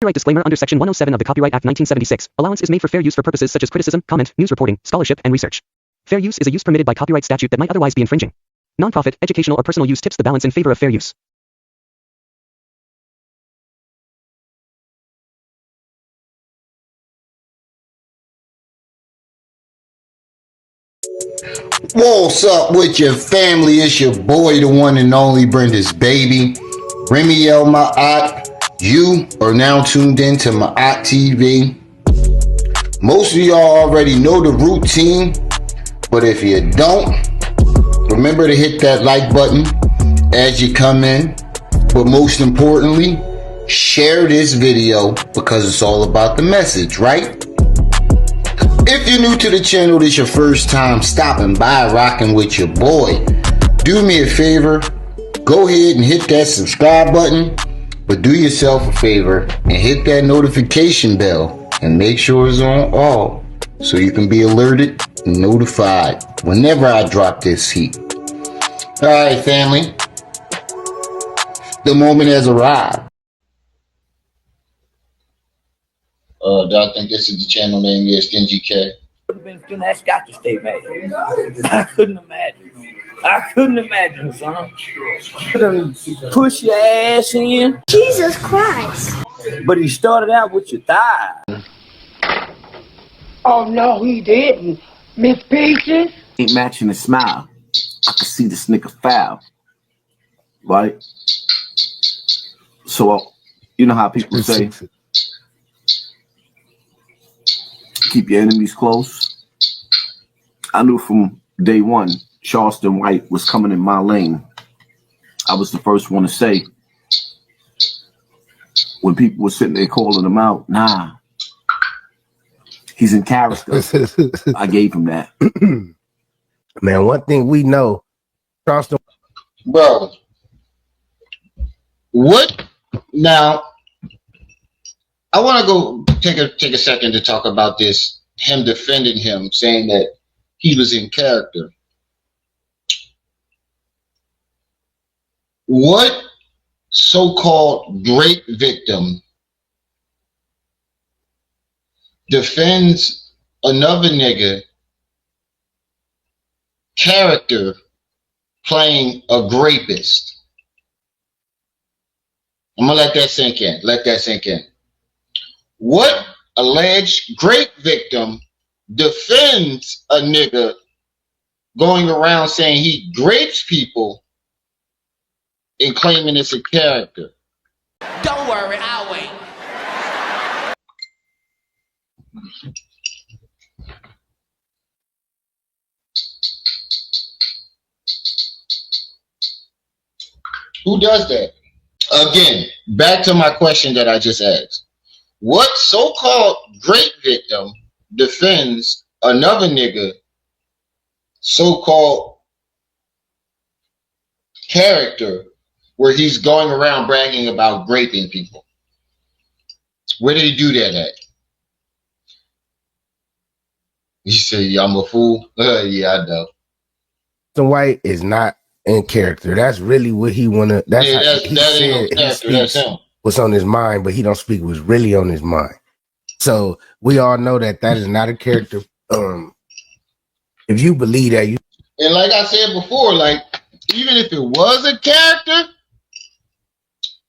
Copyright disclaimer under Section 107 of the Copyright Act 1976. Allowance is made for fair use for purposes such as criticism, comment, news reporting, scholarship, and research. Fair use is a use permitted by copyright statute that might otherwise be infringing. Nonprofit, educational, or personal use tips the balance in favor of fair use. What's up with your family? It's your boy, the one and only Brenda's baby, Remy El Ma'at. You are now tuned in to Ma'at TV. Most of y'all already know the routine, but if you don't, remember to hit that like button as you come in. But most importantly, share this video because it's all about the message, right? If you're new to the channel, this is your first time stopping by, rocking with your boy, do me a favor, go ahead and hit that subscribe button, but do yourself a favor and hit that notification bell and make sure it's on all so you can be alerted and notified whenever I drop this heat. Alright, family, the moment has arrived. Do I think this is the channel name? Yes, Stingy K. That's got to stay mad. I couldn't imagine, son. Push your ass in. Jesus Christ. But he started out with your thigh. Oh, no, he didn't. Miss Peaches? Ain't matching the smile. I could see this nigga foul. Right? So, you know how people say, keep your enemies close. I knew from day one, Charleston White was coming in my lane. I was the first one to say, when people were sitting there calling him out, nah, he's in character. I gave him that. Man, one thing we know, Charleston. Bro, what? Now, I want to go take a second to talk about this, him defending him, saying that he was in character. What so-called great victim defends another nigga character playing a rapist? I'm gonna let that sink in. Let that sink in. What alleged great victim defends a nigga going around saying he grapes people and claiming it's a character? Don't worry, I'll wait. Who does that? Again, back to my question that I just asked. What so-called great victim defends another nigga so-called character where he's going around bragging about raping people? Where did he do that at? You say I'm a fool? Yeah, I know. The White is not in character. That's really what he wanna. That's Yeah, that ain't no he character. That's him. what's on his mind, but he don't speak what's really on his mind. So we all know that is not a character. If you believe that, And like I said before, like even if it was a character,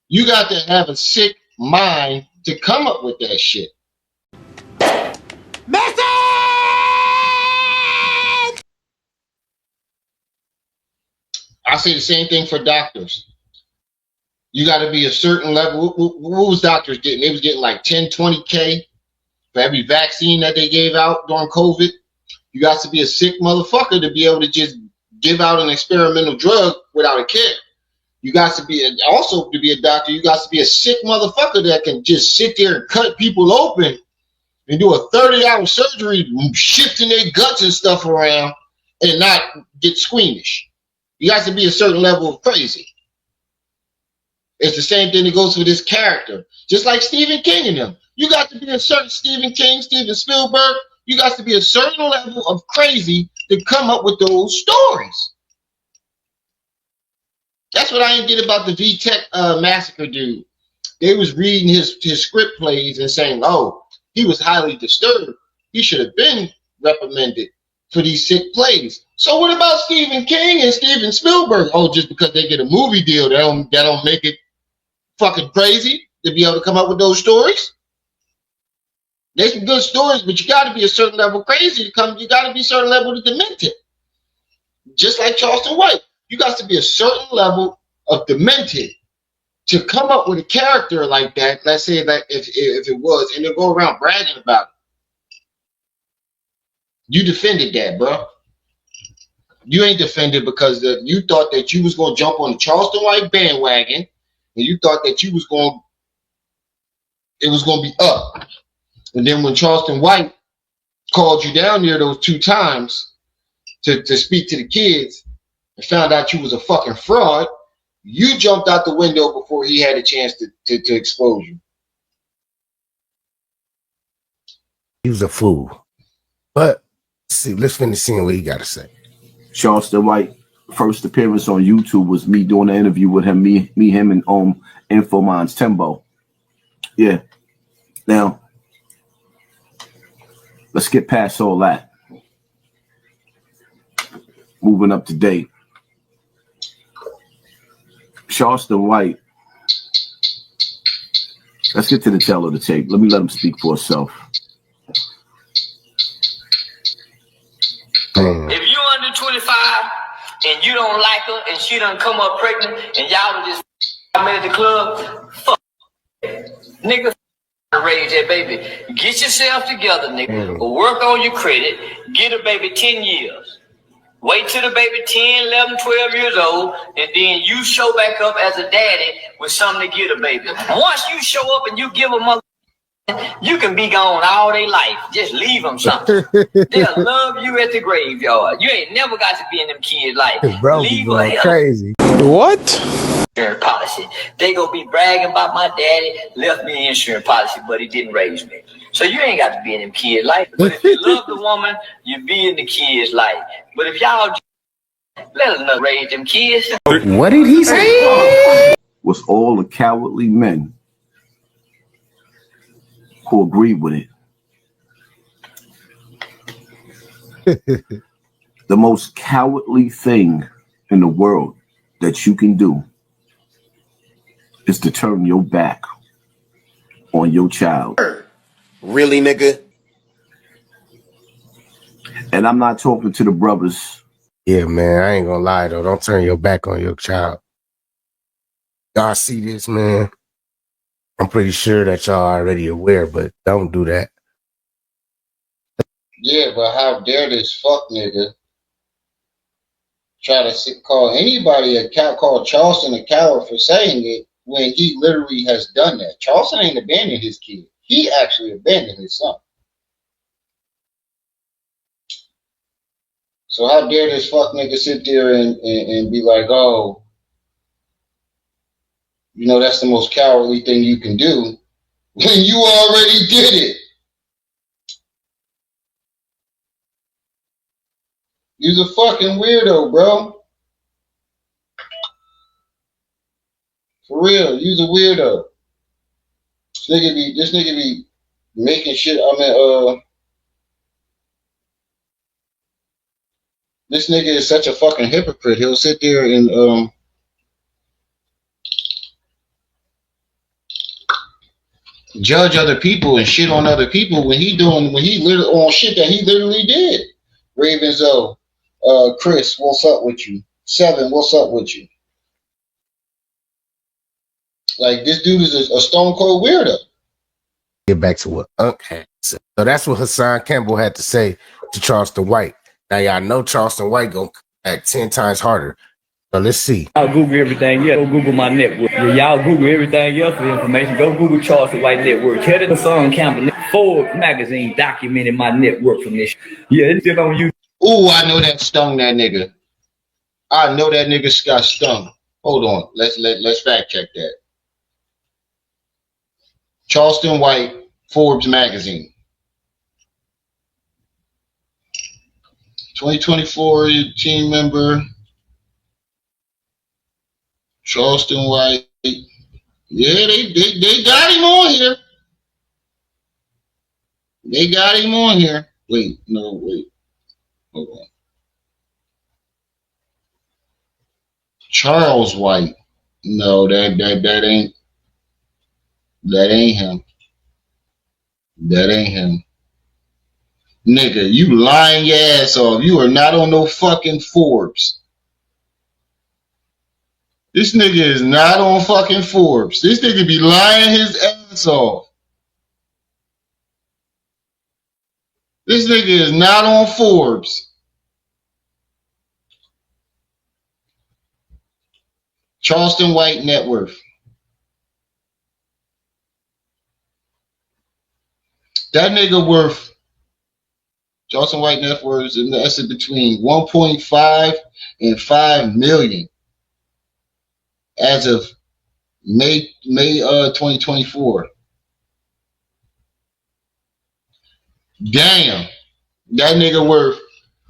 you got to have a sick mind to come up with that shit. Message! I say the same thing for doctors. You got to be a certain level. What was doctors getting? They was getting like 10, 20K for every vaccine that they gave out during COVID. You got to be a sick motherfucker to be able to just give out an experimental drug without a care. You got to be also to be a doctor. You got to be a sick motherfucker that can just sit there and cut people open and do a 30-hour surgery, shifting their guts and stuff around and not get squeamish. You got to be a certain level of crazy. It's the same thing that goes for this character. Just like Stephen King and them. You got to be a certain Stephen King, Steven Spielberg. You got to be a certain level of crazy to come up with those stories. That's what I didn't get about the V-Tech massacre dude. they was reading his script plays and saying, oh, he was highly disturbed. He should have been reprimanded for these sick plays. So what about Stephen King and Steven Spielberg? Oh, just because they get a movie deal, that don't make it fucking crazy to be able to come up with those stories. There's some good stories, but you got to be a certain level crazy to come. You got to be a certain level of demented. Just like Charleston White, you got to be a certain level of demented to come up with a character like that. Let's say that if it was, and then go around bragging about it. You defended that, bro. You ain't defended because you thought that you was gonna jump on the Charleston White bandwagon, and you thought that it was gonna be up. And then when Charleston White called you down there those 2 times to speak to the kids and found out you was a fucking fraud, you jumped out the window before he had a chance to expose you. He was a fool. But see, let's finish seeing what he got to say. Charleston White first appearance on YouTube was me doing an interview with him, him and Infomon's Timbo. Yeah. Now, let's get past all that. Moving up to date. Charleston White. Let's get to the tail of the tape. Let him speak for himself. If you under 25 and you don't like her and she done come up pregnant and y'all was just at the club, fuck nigga, raise that baby. Get yourself together, nigga. Work on your credit. Get a baby 10 years. Wait till the baby 10, 11, 12 years old, and then you show back up as a daddy with something to get a baby. Once you show up and you give a mother, you can be gone all day life. Just leave them something. They'll love you at the graveyard. You ain't never got to be in them kids' life. Bro, leave going her crazy. What? Insurance policy. They gonna be bragging about my daddy left me an insurance policy, but he didn't raise me. So you ain't got to be in them kids' life. But if you love the woman, you be in the kids' life. But if y'all just let her raise them kids. What did he say? Was all the cowardly men who agreed with it. The most cowardly thing in the world that you can do is to turn your back on your child. Really, nigga? And I'm not talking to the brothers. Yeah, man, I ain't gonna lie though. Don't turn your back on your child. Y'all see this, man? I'm pretty sure that y'all already aware, but don't do that. Yeah, but how dare this fuck nigga try to call anybody a coward, call Charleston a coward for saying it when he literally has done that. Charleston ain't abandoned his kid. He actually abandoned his son. So how dare this fuck nigga sit there and be like, oh, you know, that's the most cowardly thing you can do when you already did it. You's a fucking weirdo, bro. For real, you's a weirdo. This nigga be making shit. I mean, this nigga is such a fucking hypocrite. He'll sit there and judge other people and shit on other people when he literally on shit that he literally did. Ravenzo, Chris, what's up with you? Seven, what's up with you? Like, this dude is a stone cold weirdo. Get back to what Unc had to say. So that's what Hassan Campbell had to say to Charleston White. Now y'all know Charleston White gonna act 10 times harder. So let's see. I'll Google everything. Yeah, go Google my network. Yeah, y'all Google everything else for information. Go Google Charleston White Network. Tell the Hassan Campbell. Forbes magazine documented my network from this. Yeah, it's still on YouTube. Ooh, I know that stung that nigga. I know that nigga got stung. Hold on. Let's fact check that. Charleston White, Forbes magazine. 2024 team member. Charleston White Yeah, they got him on here. They got him on here. Wait. Hold on. Charles White. No, that ain't him. That ain't him. Nigga, you lying your ass off. You are not on no fucking Forbes. This nigga is not on fucking Forbes. This nigga be lying his ass off. This nigga is not on Forbes. Charleston White net worth. That nigga worth, Charleston White net worth is invested between 1.5 and 5 million as of May 2024. Damn. That nigga worth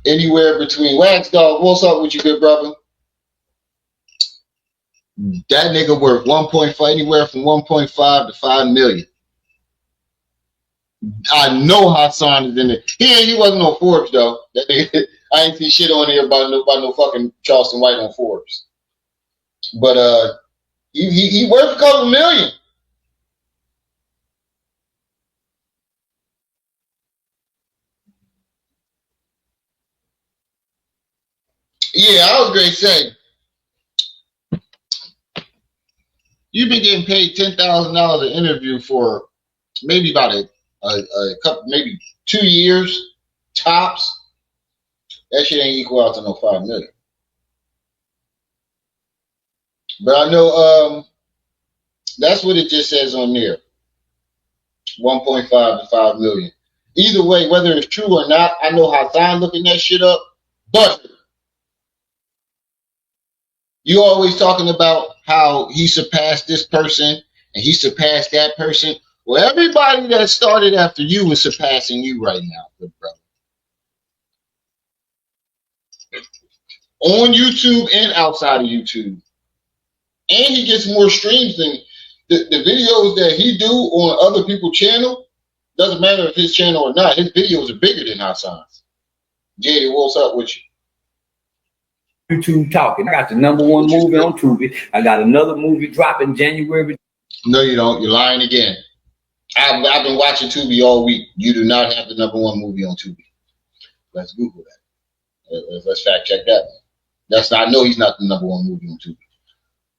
anywhere between, Wax Dog, what's up with you, good brother? That nigga worth 1.5, anywhere from 1.5 to 5 million. I know Hassan is in it. He wasn't on Forbes though. That nigga, I ain't see shit on here about no fucking Charleston White on Forbes. But he worth a couple million. Yeah, I was going to say, you've been getting paid $10,000 an interview for maybe about a couple, maybe 2 years tops. That shit ain't equal out to no 5 million. But I know that's what it just says on there. 1.5 to 5 million. Either way, whether it's true or not, I know Hassan looking that shit up. But you always talking about how he surpassed this person and he surpassed that person. Well, everybody that started after you is surpassing you right now, good brother. On YouTube and outside of YouTube. And he gets more streams than the videos that he do on other people's channel. Doesn't matter if his channel or not. His videos are bigger than Hassan's. JD, what's up with you? YouTube talking. I got the #1 movie on Tubi. I got another movie dropping January. No, you don't. You're lying again. I've been watching Tubi all week. You do not have the #1 movie on Tubi. Let's Google that. Let's fact check that. That's not. No, he's not the #1 movie on Tubi.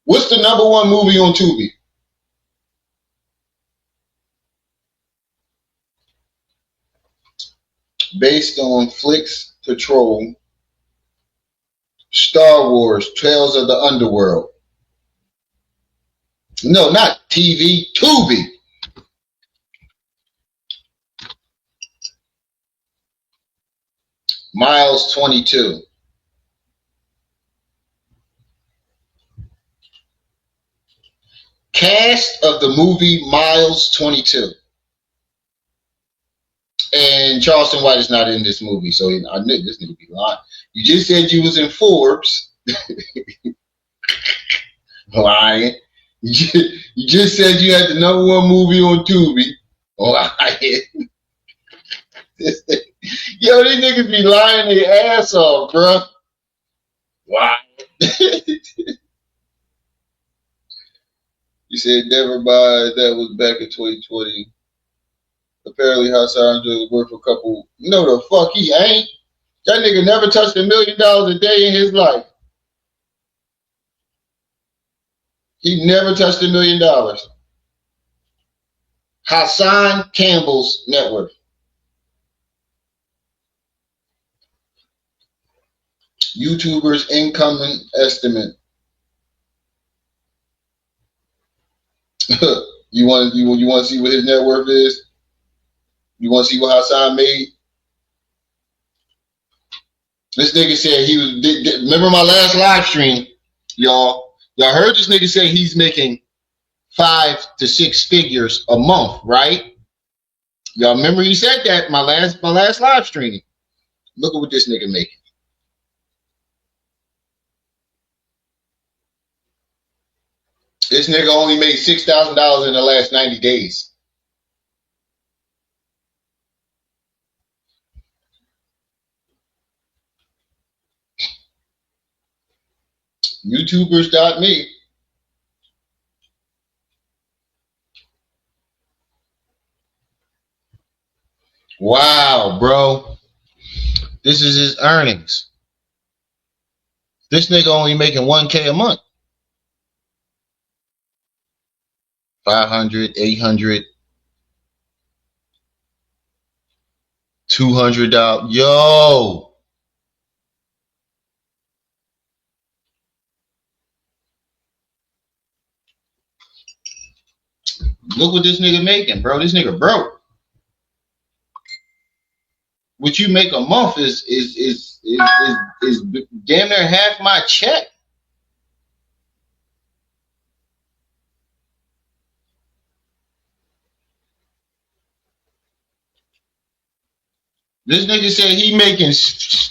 What's the #1 movie on Tubi? Based on Flix Patrol, Star Wars, Tales of the Underworld. No, not TV, Tubi. Miles 22. Cast of the movie Miles 22. And Charleston White is not in this movie, so I knew this nigga be lying. You just said you was in Forbes. Lying. You just said you had the #1 movie on Tubi. Lying. Yo, these niggas be lying their ass off, bruh. Lying. You said never mind. That was back in 2020. Apparently, Hassan was worth a couple. No, the fuck he ain't. That nigga never touched $1 million a day in his life. He never touched $1 million. Hassan Campbell's net worth. YouTuber's income estimate. You want to see what his net worth is? You want to see what Hassan made? This nigga said he was. Remember my last live stream, y'all? Y'all heard this nigga say he's making 5 to 6 figures a month, right? Y'all remember he said that my last live stream. Look at what this nigga making. This nigga only made $6,000 in the last 90 days. YouTubers.me. Wow, bro. This is his earnings. This nigga only making $1K a month. 500, 800, $200. Yo. Look what this nigga making, bro. This nigga broke. What you make a month is damn near half my check. This nigga said he making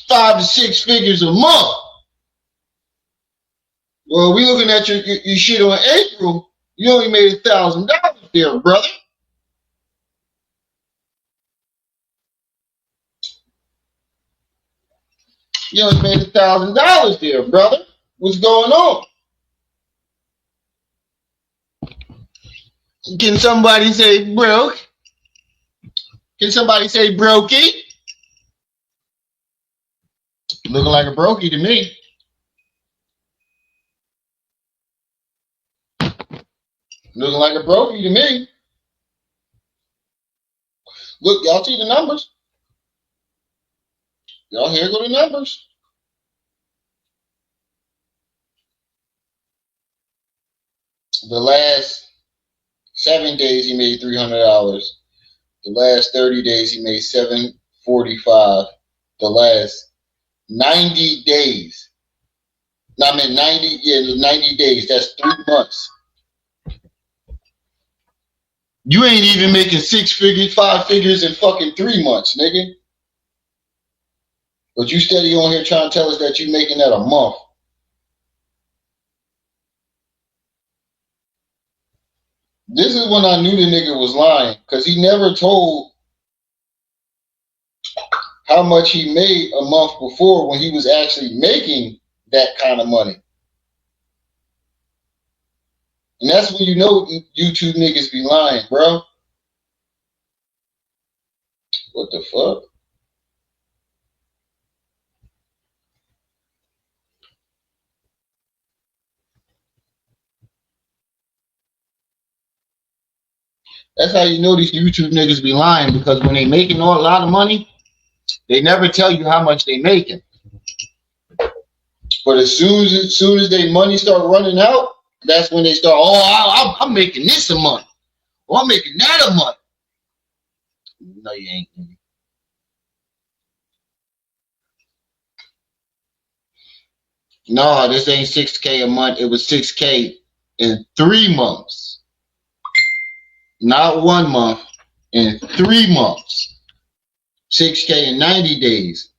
5 to 6 figures a month. Well, we looking at your shit on April. You only made $1,000 there, brother. You only made $1,000 there, brother. What's going on? Can somebody say broke? Can somebody say brokey? Looking like a brokey to me. Looking like a brokey to me. Look, y'all see the numbers? Y'all here go the numbers. The last 7 days he made $300. The last 30 days he made $745. The last 90 days. I mean 90 days. That's 3 months. You ain't even making 6 figures, 5 figures in fucking 3 months, nigga. But you steady on here trying to tell us that you making that a month. This is when I knew the nigga was lying, because he never told how much he made a month before when he was actually making that kind of money. And that's when you know YouTube niggas be lying, bro. What the fuck? That's how you know these YouTube niggas be lying, because when they making a lot of money, they never tell you how much they making. But as soon as their money start running out, that's when they start, I'm making this a month. I'm making that a month. No, you ain't. No, this ain't 6K a month. It was 6K in 3 months. Not 1 month, in 3 months. 6K in 90 days.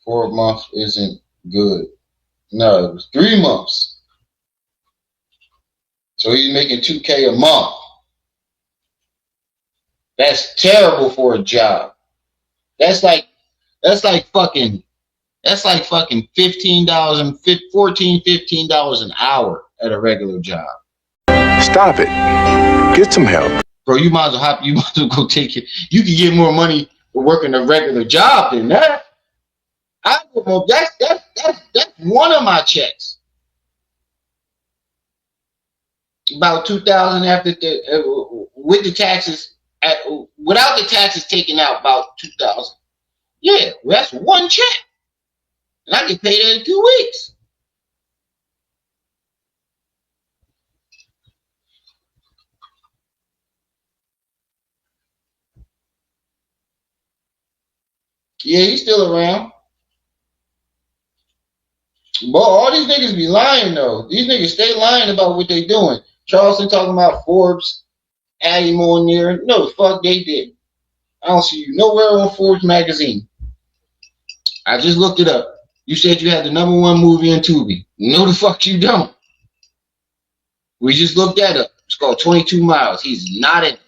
For a month isn't good. No, it was 3 months. So he's making 2K a month. That's terrible for a job. That's like fucking $15 and $15 an hour at a regular job. Stop it. Get some help. Bro, you might as well go take it. You can get more money for working a regular job than that. That's one of my checks. About 2,000 after with the taxes, without the taxes taken out, about 2,000. Yeah, well, that's one check, and I get paid that in 2 weeks. Yeah, he's still around. But all these niggas be lying though. These niggas stay lying about what they doing. Charleston talking about Forbes, adding more near. No, the fuck they did. I don't see you nowhere on Forbes magazine. I just looked it up. You said you had the #1 movie in Tubi. No, the fuck you don't. We just looked that up. It's called 22 Miles. He's not in it.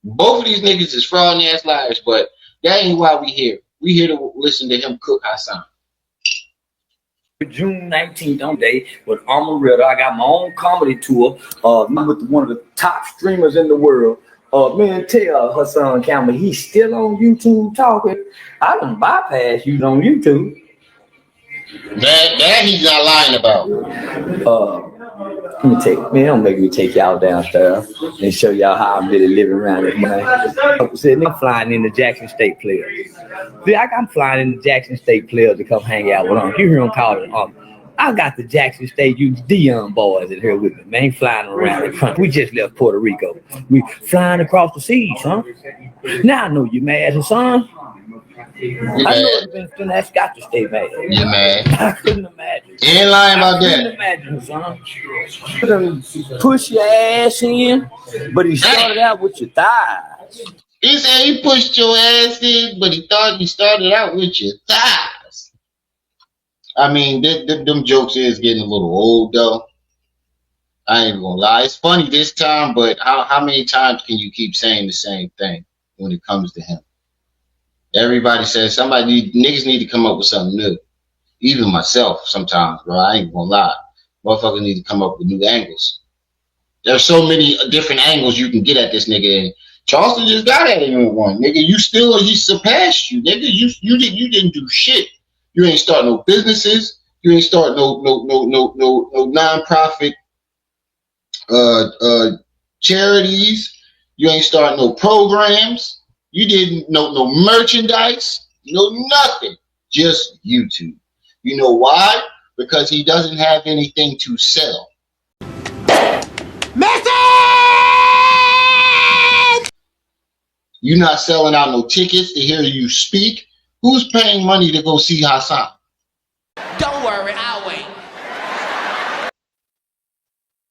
Both of these niggas is fraud ass liars, but that ain't why we here. We here to listen to him cook Hassan. June 19th on day with Amarillo. I got my own comedy tour. With one of the top streamers in the world. Man, tell Hassan Campbell he's still on YouTube talking. I done bypass you on YouTube. That he's not lying about. Don't make me take y'all downstairs and show y'all how I'm really living around this man. Said I'm flying in the Jackson State players. See, I'm flying in the Jackson State players to come hang out with them. You hear them call it. I got the Jackson State Dion boys in here with me, man. Flying around in front. We just left Puerto Rico. We flying across the seas, huh? Now I know you mad, Hassan. I know it's been that's got to stay mad. You mad? I couldn't imagine. You ain't lying about that. I couldn't imagine, son. Push your ass in, but he started out with your thighs. He said he pushed your ass in, but he thought he started out with your thighs. I mean, them jokes is getting a little old, though. I ain't gonna lie. It's funny this time, but how many times can you keep saying the same thing when it comes to him? Everybody says niggas need to come up with something new. Even myself sometimes, bro. I ain't gonna lie. Motherfuckers need to come up with new angles. There's so many different angles you can get at this nigga. And Charleston just got at him with one. Nigga, he surpassed you. Nigga, you didn't do shit. You ain't start no businesses. You ain't start no non-profit charities. You ain't start no programs. You didn't know no merchandise, nothing, just YouTube. You know why? Because he doesn't have anything to sell. Message! You're not selling out no tickets to hear you speak. Who's paying money to go see Hassan? Don't worry, I'll wait.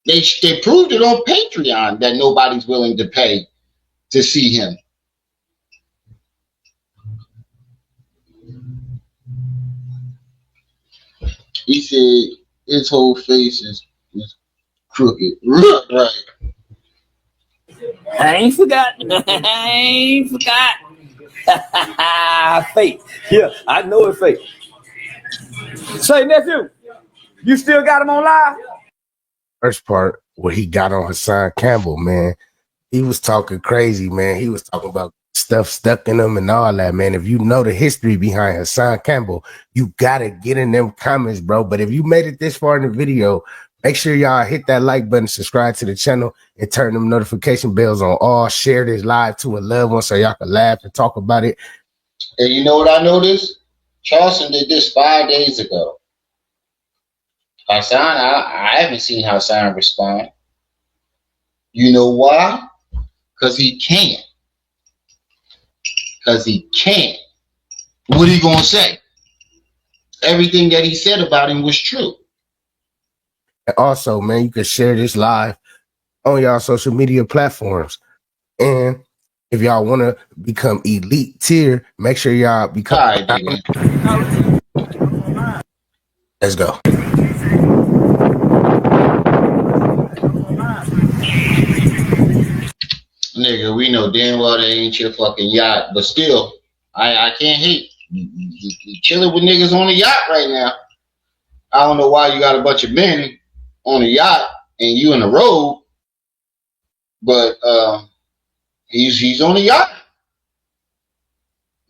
They proved it on Patreon that nobody's willing to pay to see him. He said his whole face is crooked. Right. I ain't forgot. Fake. Yeah, I know it's fake. Say, nephew, you still got him on live? First part where he got on Hassan Campbell, man. He was talking crazy, man. He was talking about stuff stuck in him and all that, man. If you know the history behind Hassan Campbell, you gotta get in them comments, bro. But if you made it this far in the video, make sure y'all hit that like button, subscribe to the channel, and turn them notification bells on all. Share this live to a loved one so y'all can laugh and talk about it. And you know what I noticed? Charleston did this 5 days ago. Hassan, I haven't seen Hassan respond. You know why? Because he can't. Because he can't. What are you going to say? Everything that he said about him was true. And also, man, you can share this live on y'all social media platforms. And if y'all want to become elite tier, make sure y'all become. All right, let's go. Nigga, we know damn well that ain't your fucking yacht, but still, I can't hate. You chilling with niggas on a yacht right now. I don't know why you got a bunch of men on a yacht and you in the road, but he's on a yacht.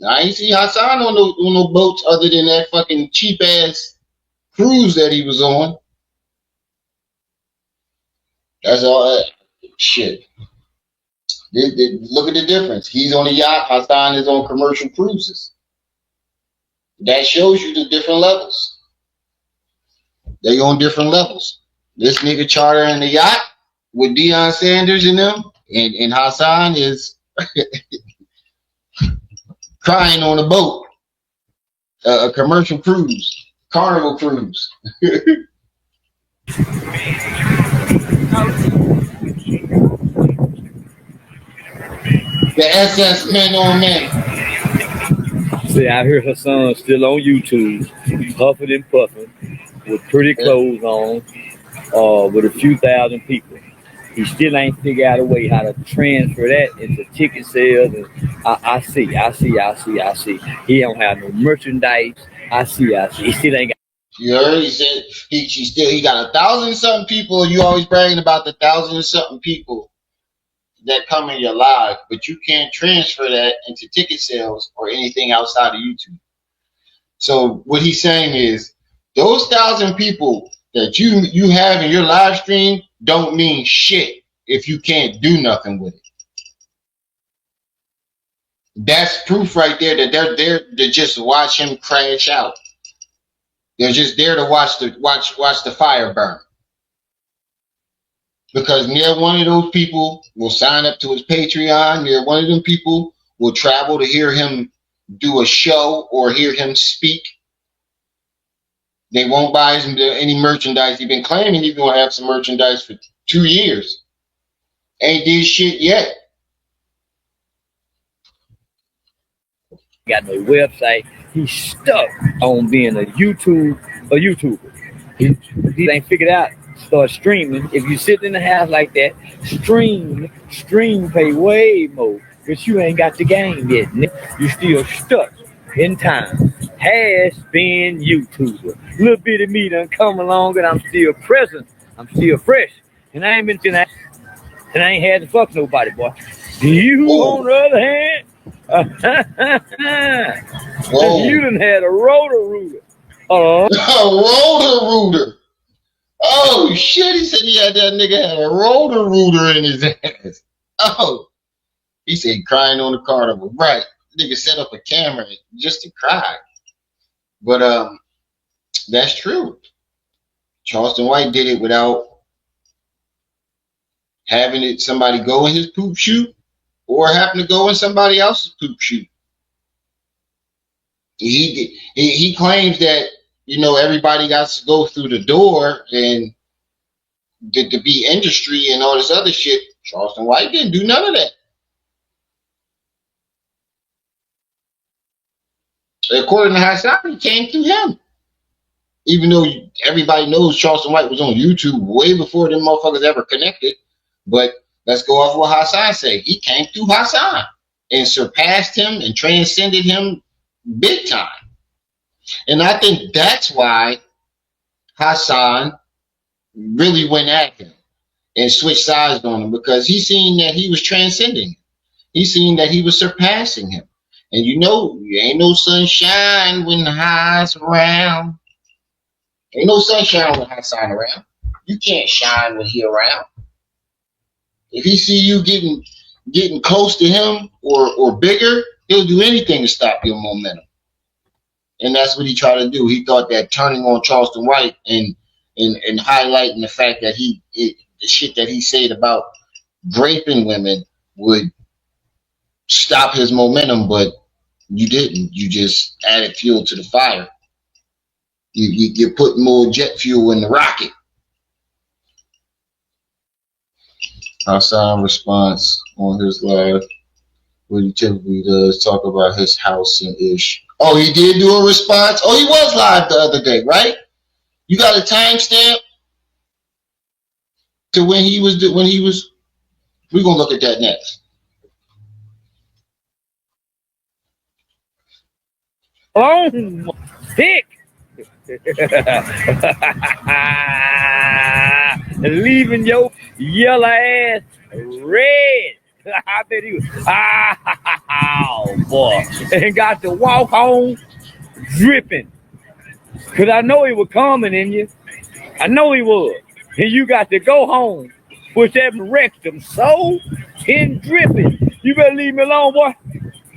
I ain't see Hassan on no boats other than that fucking cheap ass cruise that he was on. That's all. Shit. Look at the difference. He's on a yacht. Hassan is on commercial cruises. That shows you the different levels. They on different levels. This nigga chartering the yacht with Deion Sanders and them, and Hassan is crying on a boat, a commercial cruise. Carnival cruise. The SS Men on Men. See, I hear Hassan still on YouTube, huffing and puffing, with pretty clothes on, with a few thousand people. He still ain't figured out a way how to transfer that into ticket sales. And I see. He don't have no merchandise. I see. He still ain't got. You heard? He said he got 1,000 something people. You always bragging about the 1,000 something people that come in your live, but you can't transfer that into ticket sales or anything outside of YouTube. So what he's saying is those 1,000 people that you have in your live stream don't mean shit if you can't do nothing with it. That's proof right there that they're there to just watch him crash out. They're just there to watch the fire burn. Because near one of those people will sign up to his Patreon. Near one of them people will travel to hear him do a show or hear him speak. They won't buy any merchandise. He's been claiming he's going to have some merchandise for 2 years. Ain't did shit yet. Got no website. He's stuck on being a YouTuber. He ain't figured out. Start streaming. If you sit in the house like that, stream pay way more, but you ain't got the game yet. You still stuck in time. Has been YouTuber. Little bit of me done come along, and I'm still present. I'm still fresh, and I ain't been to that, and I ain't had to fuck nobody, boy. You, on the other hand, you done had a rotor-rooter. A rotor-rooter. Oh shit! He said he had that nigga had a rotor-rooter in his ass. Oh, he said crying on the carnival. Right, nigga set up a camera just to cry. But that's true. Charleston White did it without having somebody go in his poop chute or having to go in somebody else's poop chute. He claims that, you know, everybody got to go through the door and to be industry and all this other shit. Charleston White didn't do none of that. According to Hassan, he came through him. Even though everybody knows Charleston White was on YouTube way before them motherfuckers ever connected. But let's go off what Hassan said. He came through Hassan and surpassed him and transcended him big time. And I think that's why Hassan really went at him and switched sides on him, because he seen that he was transcending him. He seen that he was surpassing him. And you know, ain't no sunshine when Ha's around. Ain't no sunshine when Hassan around. You can't shine when he around. If he see you getting close to him or bigger, he'll do anything to stop your momentum. And that's what he tried to do. He thought that turning on Charleston White and highlighting the fact that the shit that he said about raping women would stop his momentum, but you didn't. You just added fuel to the fire. You're putting more jet fuel in the rocket. Hassan response on his live, what he typically does, talk about his house and ish. Oh, he did do a response? Oh, he was live the other day, right? You got a timestamp to when he was. We're gonna look at that next. Oh, thick. Leaving your yellow ass red. I bet he was. Oh boy, and got to walk home dripping. Cause I know he was coming in you. I know he was. And you got to go home with that rectum so in dripping. You better leave me alone, boy.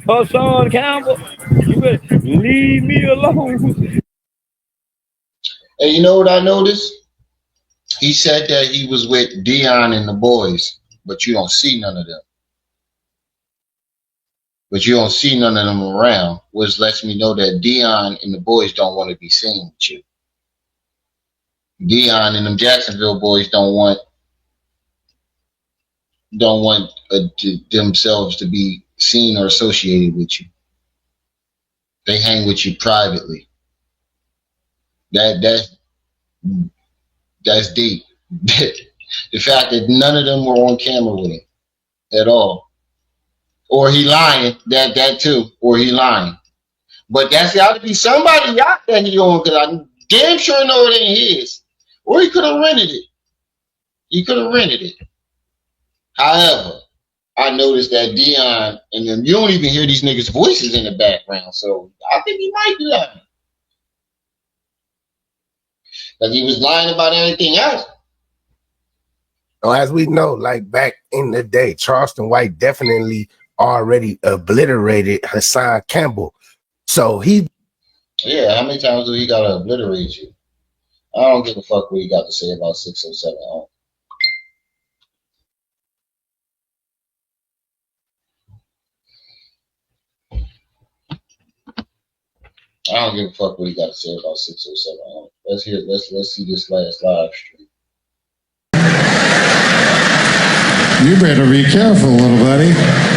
Hassan Campbell, you better leave me alone. And you know what I noticed? He said that he was with Dion and the boys, but you don't see none of them. but you don't see none of them around, which lets me know that Dion and the boys don't want to be seen with you. Dion and them Jacksonville boys don't want themselves to be seen or associated with you. They hang with you privately. That's deep. The fact that none of them were on camera with him at all. Or he lying, that too. Or he lying. But that's got to be somebody out that he on, because I'm damn sure know it ain't his. Or he could have rented it. However, I noticed that Dion and them, you don't even hear these niggas' voices in the background. So I think he might do that. Because he was lying about everything else. So as we know, like back in the day, Charleston White definitely already obliterated Hassan Campbell. So he... Yeah, how many times do he got to obliterate you? I don't give a fuck what he got to say about 607 home. I don't give a fuck what he got to say about 607 home. Let's see this last live stream. You better be careful, little buddy.